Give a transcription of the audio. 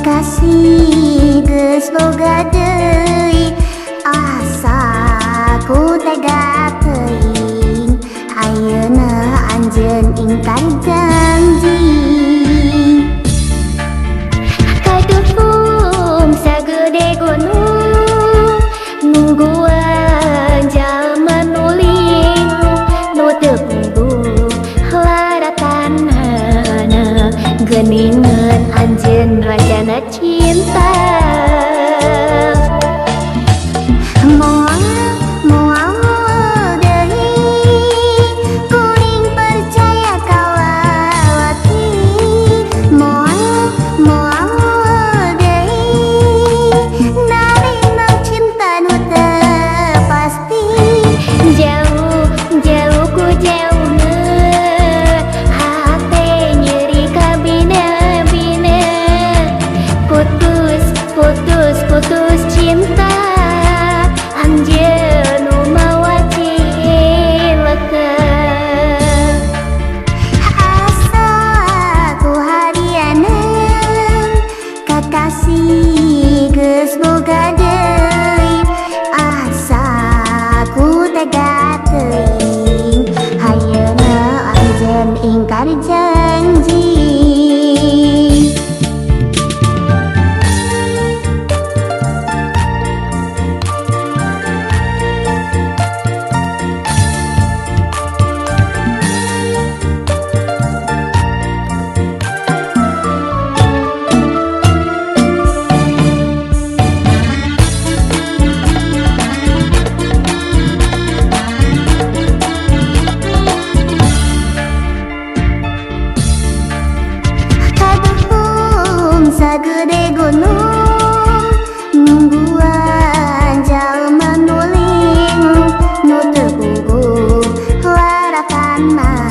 Kasih geus boga deui asa ku tega teuing ayeuna anjeun ingkar janji kadukung sagede gunung nungguan jalma nu linglung nu teu puguh laratanana geuningeun anjeun rajana cinta. Moal deui kuring percaya kalawati moal deui narima cinta nu teu pasti jauh ku jauhna hate nyeri kabina-bina putus cinta anjeun nu mawa cilaka asa ku harianeun kakasih geus boga deui asa ku tega teuing ayeuna anjeun ingkar janji. Sagede gunung nungguan jalma nu linglung nu teu puguh laratanana